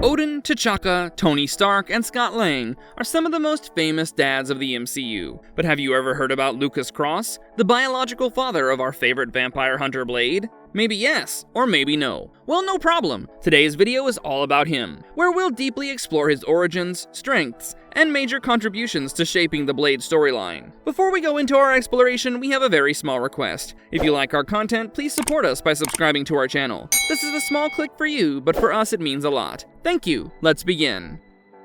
Odin, T'Chaka, Tony Stark, and Scott Lang are some of the most famous dads of the MCU. But have you ever heard about Lucas Cross, the biological father of our favorite vampire hunter Blade? Maybe yes, or maybe no. Well, no problem. Today's video is all about him, where we'll deeply explore his origins, strengths, and major contributions to shaping the Blade storyline. Before we go into our exploration, we have a very small request. If you like our content, please support us by subscribing to our channel. This is a small click for you, but for us it means a lot. Thank you. Let's begin.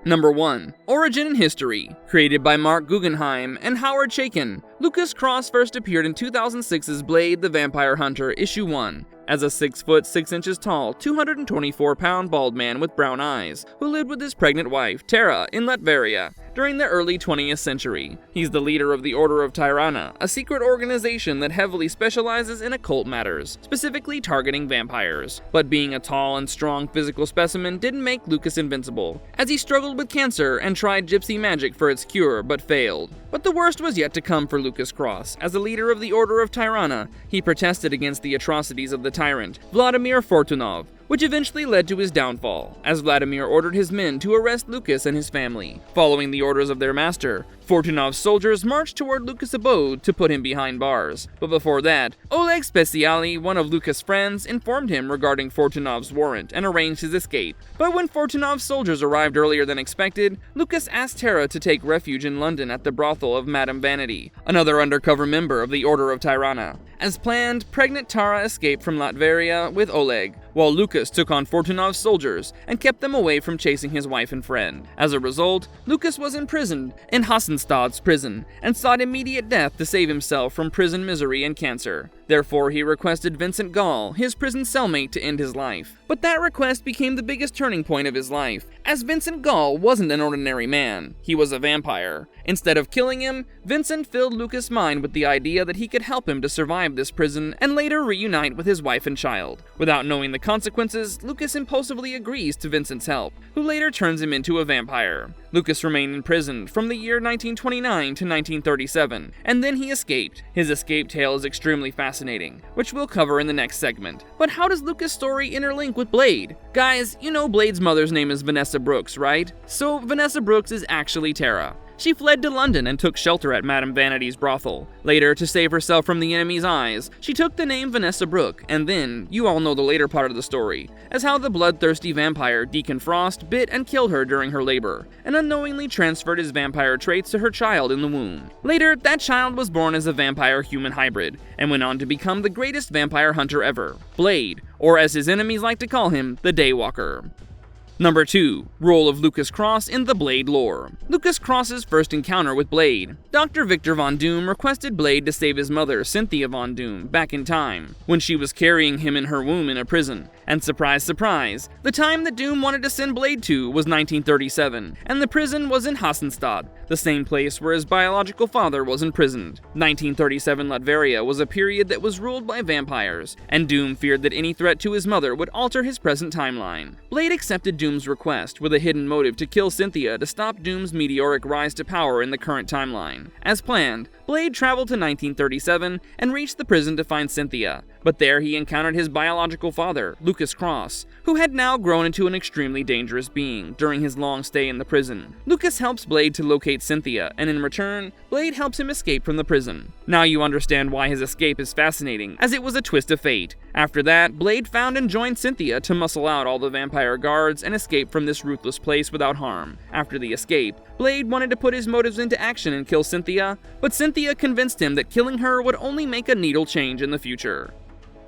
Number 1. Origin and History. Created by Mark Guggenheim and Howard Chaykin, Lucas Cross first appeared in 2006's Blade the Vampire Hunter Issue 1, as a 6 foot 6 inches tall, 224-pound bald man with brown eyes, who lived with his pregnant wife, Tara, in Latveria during the early 20th century. He's the leader of the Order of Tyrana, a secret organization that heavily specializes in occult matters, specifically targeting vampires. But being a tall and strong physical specimen didn't make Lucas invincible, as he struggled with cancer and tried gypsy magic for its cure, but failed. But the worst was yet to come for Lucas Cross. As the leader of the Order of Tyrana, he protested against the atrocities of the tyrant, Vladimir Fortunov, which eventually led to his downfall, as Vladimir ordered his men to arrest Lucas and his family. Following the orders of their master, Fortunov's soldiers marched toward Lucas' abode to put him behind bars. But before that, Oleg Speciali, one of Lucas' friends, informed him regarding Fortunov's warrant and arranged his escape. But when Fortunov's soldiers arrived earlier than expected, Lucas asked Tara to take refuge in London at the brothel of Madame Vanity, another undercover member of the Order of Tyrana. As planned, pregnant Tara escaped from Latveria with Oleg, while Lucas took on Fortunov's soldiers and kept them away from chasing his wife and friend. As a result, Lucas was imprisoned in Hassenstad's prison and sought immediate death to save himself from prison misery and cancer. Therefore, he requested Vincent Gall, his prison cellmate, to end his life. But that request became the biggest turning point of his life, as Vincent Gall wasn't an ordinary man. He was a vampire. Instead of killing him, Vincent filled Lucas' mind with the idea that he could help him to survive this prison and later reunite with his wife and child. Without knowing the consequences, Lucas impulsively agrees to Vincent's help, who later turns him into a vampire. Lucas remained imprisoned from the year 1929 to 1937, and then he escaped. His escape tale is extremely fascinating, which we'll cover in the next segment. But how does Lucas' story interlink with Blade? Guys, you know Blade's mother's name is Vanessa Brooks, right? So Vanessa Brooks is actually Tara. She fled to London and took shelter at Madame Vanity's brothel. Later, to save herself from the enemy's eyes, she took the name Vanessa Brooke, and then, you all know the later part of the story, as how the bloodthirsty vampire Deacon Frost bit and killed her during her labor, and unknowingly transferred his vampire traits to her child in the womb. Later, that child was born as a vampire-human hybrid, and went on to become the greatest vampire hunter ever, Blade, or as his enemies like to call him, the Daywalker. Number 2. Role of Lucas Cross in the Blade lore. Lucas Cross's first encounter with Blade. Dr. Victor Von Doom requested Blade to save his mother, Cynthia Von Doom, back in time, when she was carrying him in her womb in a prison. And surprise, surprise, the time that Doom wanted to send Blade to was 1937, and the prison was in Hassenstad, the same place where his biological father was imprisoned. 1937 Latveria was a period that was ruled by vampires, and Doom feared that any threat to his mother would alter his present timeline. Blade accepted Doom's request with a hidden motive to kill Cynthia to stop Doom's meteoric rise to power in the current timeline. As planned, Blade traveled to 1937 and reached the prison to find Cynthia, but there he encountered his biological father, Lucas Cross, who had now grown into an extremely dangerous being during his long stay in the prison. Lucas helps Blade to locate Cynthia, and in return, Blade helps him escape from the prison. Now you understand why his escape is fascinating, as it was a twist of fate. After that, Blade found and joined Cynthia to muscle out all the vampire guards and escape from this ruthless place without harm. After the escape, Blade wanted to put his motives into action and kill Cynthia, but Cynthia convinced him that killing her would only make a needle change in the future.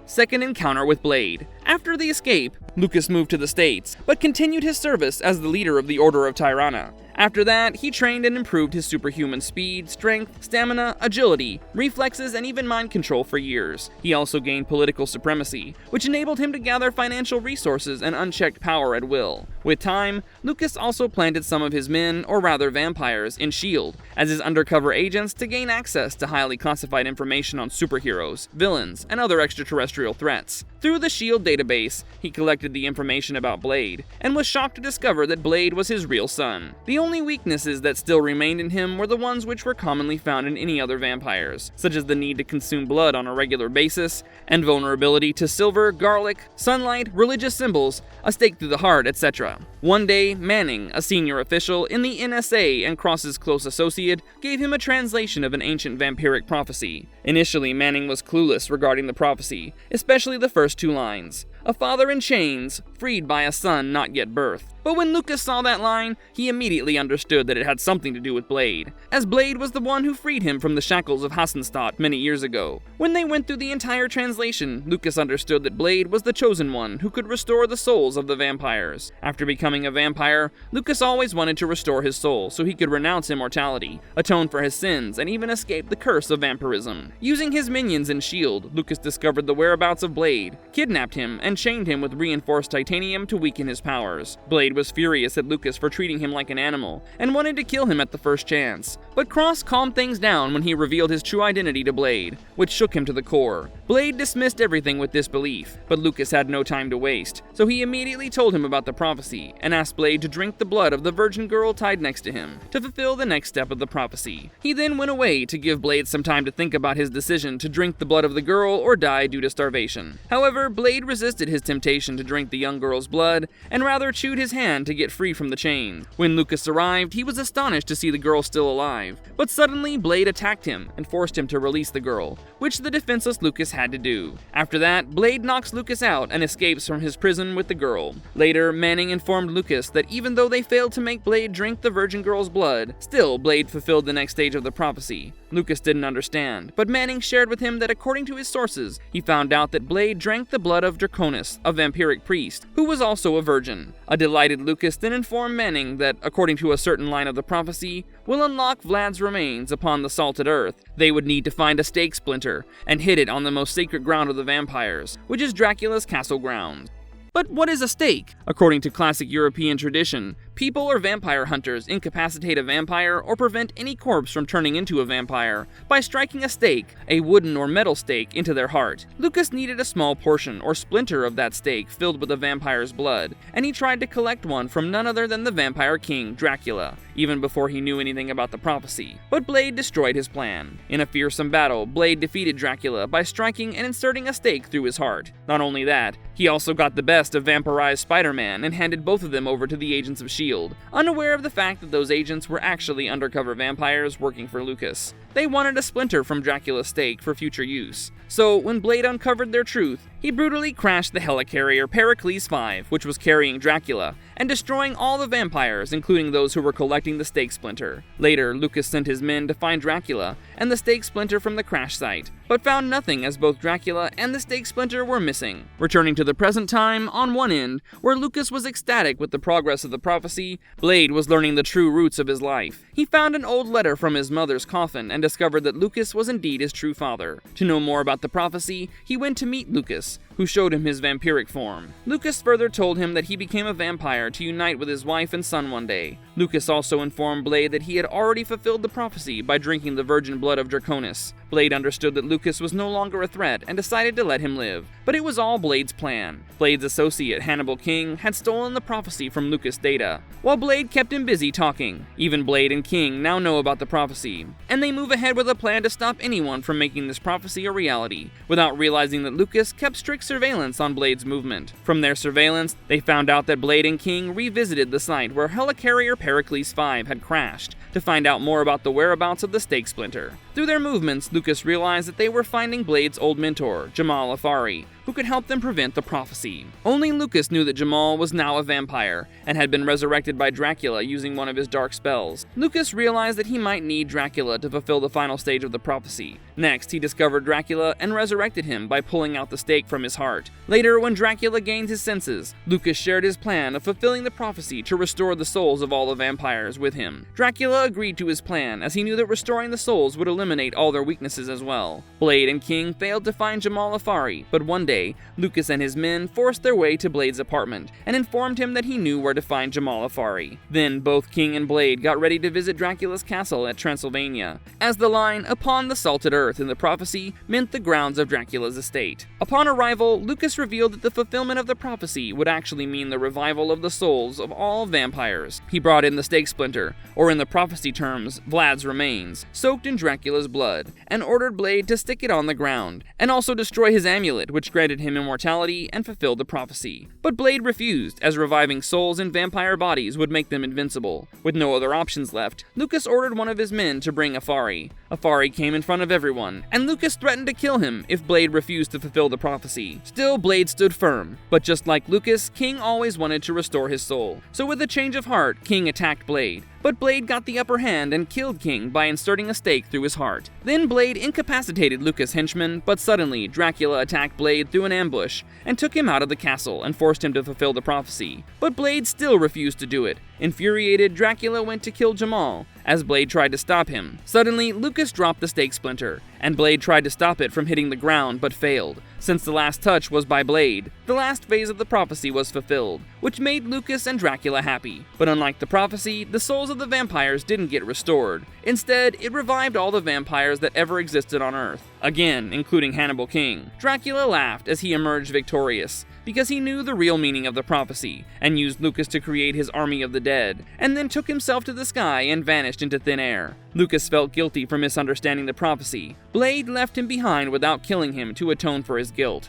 Second encounter with Blade. After the escape, Lucas moved to the States, but continued his service as the leader of the Order of Tyrana. After that, he trained and improved his superhuman speed, strength, stamina, agility, reflexes, and even mind control for years. He also gained political supremacy, which enabled him to gather financial resources and unchecked power at will. With time, Lucas also planted some of his men, or rather vampires, in S.H.I.E.L.D. as his undercover agents to gain access to highly classified information on superheroes, villains, and other extraterrestrial threats. Through the SHIELD database, he collected the information about Blade, and was shocked to discover that Blade was his real son. The only weaknesses that still remained in him were the ones which were commonly found in any other vampires, such as the need to consume blood on a regular basis, and vulnerability to silver, garlic, sunlight, religious symbols, a stake through the heart, etc. One day, Manning, a senior official in the NSA and Cross's close associate, gave him a translation of an ancient vampiric prophecy. Initially, Manning was clueless regarding the prophecy, especially the first two lines. A father in chains, freed by a son not yet birthed. But when Lucas saw that line, he immediately understood that it had something to do with Blade, as Blade was the one who freed him from the shackles of Hassenstadt many years ago. When they went through the entire translation, Lucas understood that Blade was the chosen one who could restore the souls of the vampires. After becoming a vampire, Lucas always wanted to restore his soul so he could renounce immortality, atone for his sins, and even escape the curse of vampirism. Using his minions in SHIELD, Lucas discovered the whereabouts of Blade, kidnapped him, and chained him with reinforced titanium to weaken his powers. Blade was furious at Lucas for treating him like an animal, and wanted to kill him at the first chance. But Cross calmed things down when he revealed his true identity to Blade, which shook him to the core. Blade dismissed everything with disbelief, but Lucas had no time to waste, so he immediately told him about the prophecy, and asked Blade to drink the blood of the virgin girl tied next to him, to fulfill the next step of the prophecy. He then went away to give Blade some time to think about his decision to drink the blood of the girl or die due to starvation. However, Blade resisted his temptation to drink the young girl's blood, and rather chewed his hand to get free from the chain. When Lucas arrived, he was astonished to see the girl still alive, but suddenly Blade attacked him and forced him to release the girl, which the defenseless Lucas had to do. After that, Blade knocks Lucas out and escapes from his prison with the girl. Later, Manning informed Lucas that even though they failed to make Blade drink the virgin girl's blood, still Blade fulfilled the next stage of the prophecy. Lucas didn't understand, but Manning shared with him that according to his sources, he found out that Blade drank the blood of Draconis, a vampiric priest, who was also a virgin. A delighted Lucas then informed Manning that, according to a certain line of the prophecy, will unlock Vlad's remains upon the salted earth. They would need to find a stake splinter, and hit it on the most sacred ground of the vampires, which is Dracula's castle grounds. But what is a stake? According to classic European tradition, people or vampire hunters incapacitate a vampire or prevent any corpse from turning into a vampire by striking a stake, a wooden or metal stake, into their heart. Lucas needed a small portion or splinter of that stake filled with the vampire's blood, and he tried to collect one from none other than the vampire king, Dracula, even before he knew anything about the prophecy. But Blade destroyed his plan. In a fearsome battle, Blade defeated Dracula by striking and inserting a stake through his heart. Not only that, he also got the best of vampirized Spider-Man and handed both of them over to the agents of SHIELD, unaware of the fact that those agents were actually undercover vampires working for Lucas. They wanted a splinter from Dracula's stake for future use. So, when Blade uncovered their truth, he brutally crashed the helicarrier Pericles V, which was carrying Dracula, and destroying all the vampires, including those who were collecting the stake splinter. Later, Lucas sent his men to find Dracula and the stake splinter from the crash site, but found nothing as both Dracula and the stake splinter were missing. Returning to the present time, on one end, where Lucas was ecstatic with the progress of the prophecy, Blade was learning the true roots of his life. He found an old letter from his mother's coffin and discovered that Lucas was indeed his true father. To know more about the prophecy, he went to meet Lucas, who showed him his vampiric form. Lucas further told him that he became a vampire to unite with his wife and son one day. Lucas also informed Blade that he had already fulfilled the prophecy by drinking the virgin blood of Draconis. Blade understood that Lucas was no longer a threat and decided to let him live, but it was all Blade's plan. Blade's associate, Hannibal King, had stolen the prophecy from Lucas' data, while Blade kept him busy talking. Even Blade and King now know about the prophecy, and they move ahead with a plan to stop anyone from making this prophecy a reality, without realizing that Lucas kept strict surveillance on Blade's movement. From their surveillance, they found out that Blade and King revisited the site where helicarrier Pericles V had crashed to find out more about the whereabouts of the stake splinter. Through their movements, Lucas realized that they were finding Blade's old mentor, Jamal Afari, who could help them prevent the prophecy. Only Lucas knew that Jamal was now a vampire, and had been resurrected by Dracula using one of his dark spells. Lucas realized that he might need Dracula to fulfill the final stage of the prophecy. Next, he discovered Dracula and resurrected him by pulling out the stake from his heart. Later, when Dracula gained his senses, Lucas shared his plan of fulfilling the prophecy to restore the souls of all the vampires with him. Dracula agreed to his plan, as he knew that restoring the souls would eliminate all their weaknesses as well. Blade and King failed to find Jamal Afari, but one day, Lucas and his men forced their way to Blade's apartment and informed him that he knew where to find Jamal Afari. Then both King and Blade got ready to visit Dracula's castle at Transylvania, as the line "upon the salted earth" in the prophecy meant the grounds of Dracula's estate. Upon arriving arrival, Lucas revealed that the fulfillment of the prophecy would actually mean the revival of the souls of all vampires. He brought in the stake splinter, or in the prophecy terms, Vlad's remains, soaked in Dracula's blood, and ordered Blade to stick it on the ground, and also destroy his amulet, which granted him immortality and fulfilled the prophecy. But Blade refused, as reviving souls in vampire bodies would make them invincible. With no other options left, Lucas ordered one of his men to bring Afari. Afari came in front of everyone, and Lucas threatened to kill him if Blade refused to fulfill the prophecy. Still, Blade stood firm, but just like Lucas, King always wanted to restore his soul. So with a change of heart, King attacked Blade. But Blade got the upper hand and killed King by inserting a stake through his heart. Then Blade incapacitated Lucas' henchman, but suddenly Dracula attacked Blade through an ambush and took him out of the castle and forced him to fulfill the prophecy. But Blade still refused to do it. Infuriated, Dracula went to kill Jamal, as Blade tried to stop him. Suddenly, Lucas dropped the stake splinter, and Blade tried to stop it from hitting the ground but failed. Since the last touch was by Blade, the last phase of the prophecy was fulfilled, which made Lucas and Dracula happy. But unlike the prophecy, the souls of the vampires didn't get restored. Instead, it revived all the vampires that ever existed on Earth. Again, including Hannibal King. Dracula laughed as he emerged victorious, because he knew the real meaning of the prophecy, and used Lucas to create his army of the dead, and then took himself to the sky and vanished into thin air. Lucas felt guilty for misunderstanding the prophecy. Blade left him behind without killing him to atone for his guilt.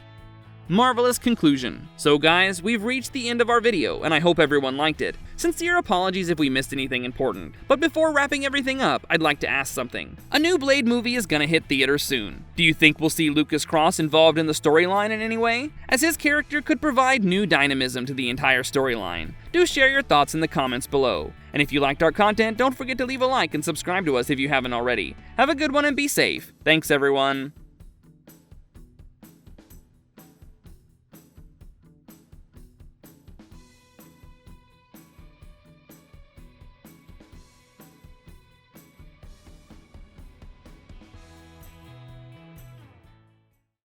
Marvelous conclusion. So guys, we've reached the end of our video, and I hope everyone liked it. Sincere apologies if we missed anything important. But before wrapping everything up, I'd like to ask something. A new Blade movie is gonna hit theaters soon. Do you think we'll see Lucas Cross involved in the storyline in any way? As his character could provide new dynamism to the entire storyline. Do share your thoughts in the comments below. And if you liked our content, don't forget to leave a like and subscribe to us if you haven't already. Have a good one and be safe. Thanks everyone.